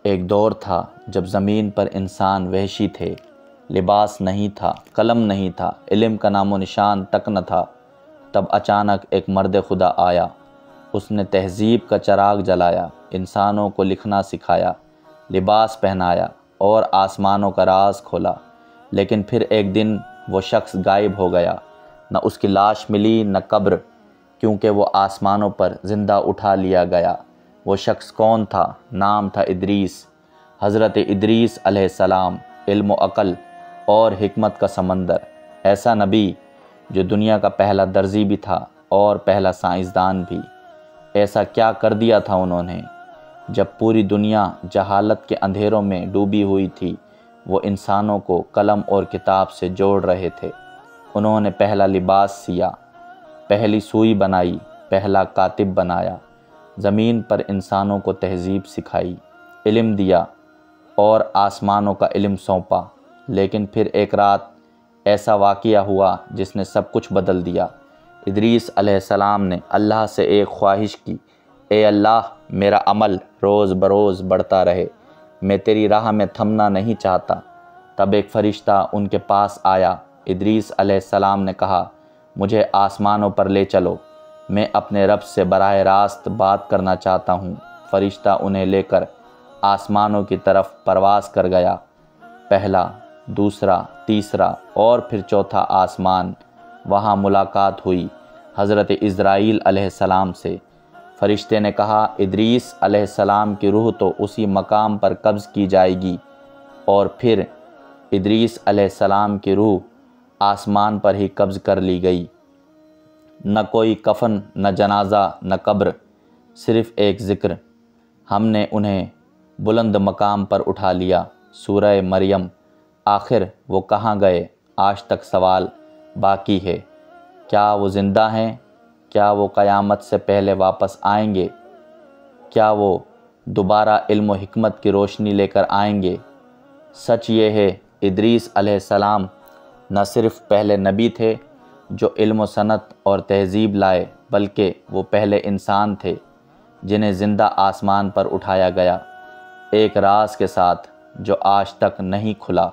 ایک دور تھا جب زمین پر انسان وحشی تھے، لباس نہیں تھا، قلم نہیں تھا، علم کا نام و نشان تک نہ تھا۔ تب اچانک ایک مرد خدا آیا، اس نے تہذیب کا چراغ جلایا، انسانوں کو لکھنا سکھایا، لباس پہنایا اور آسمانوں کا راز کھولا۔ لیکن پھر ایک دن وہ شخص غائب ہو گیا، نہ اس کی لاش ملی نہ قبر، کیونکہ وہ آسمانوں پر زندہ اٹھا لیا گیا۔ وہ شخص کون تھا؟ نام تھا ادریس۔ حضرت ادریس علیہ السلام، علم و عقل اور حکمت کا سمندر، ایسا نبی جو دنیا کا پہلا درزی بھی تھا اور پہلا سائنسدان بھی۔ ایسا کیا کر دیا تھا انہوں نے؟ جب پوری دنیا جہالت کے اندھیروں میں ڈوبی ہوئی تھی، وہ انسانوں کو قلم اور کتاب سے جوڑ رہے تھے۔ انہوں نے پہلا لباس سیا، پہلی سوئی بنائی، پہلا کاتب بنایا، زمین پر انسانوں کو تہذیب سکھائی، علم دیا اور آسمانوں کا علم سونپا۔ لیکن پھر ایک رات ایسا واقعہ ہوا جس نے سب کچھ بدل دیا۔ ادریس علیہ السلام نے اللہ سے ایک خواہش کی، اے اللہ، میرا عمل روز بروز بڑھتا رہے، میں تیری راہ میں تھمنا نہیں چاہتا۔ تب ایک فرشتہ ان کے پاس آیا۔ ادریس علیہ السلام نے کہا، مجھے آسمانوں پر لے چلو، میں اپنے رب سے براہ راست بات کرنا چاہتا ہوں۔ فرشتہ انہیں لے کر آسمانوں کی طرف پرواز کر گیا۔ پہلا، دوسرا، تیسرا اور پھر چوتھا آسمان۔ وہاں ملاقات ہوئی حضرت عزرائیل علیہ السلام سے۔ فرشتے نے کہا، ادریس علیہ السلام کی روح تو اسی مقام پر قبض کی جائے گی۔ اور پھر ادریس علیہ السلام کی روح آسمان پر ہی قبض کر لی گئی۔ نہ کوئی کفن، نہ جنازہ، نہ قبر، صرف ایک ذکر۔ ہم نے انہیں بلند مقام پر اٹھا لیا۔ سورہ مریم۔ آخر وہ کہاں گئے؟ آج تک سوال باقی ہے۔ کیا وہ زندہ ہیں؟ کیا وہ قیامت سے پہلے واپس آئیں گے؟ کیا وہ دوبارہ علم و حکمت کی روشنی لے کر آئیں گے؟ سچ یہ ہے، ادریس علیہ السلام نہ صرف پہلے نبی تھے جو علم و صنعت اور تہذیب لائے، بلکہ وہ پہلے انسان تھے جنہیں زندہ آسمان پر اٹھایا گیا، ایک راز کے ساتھ جو آج تک نہیں کھلا۔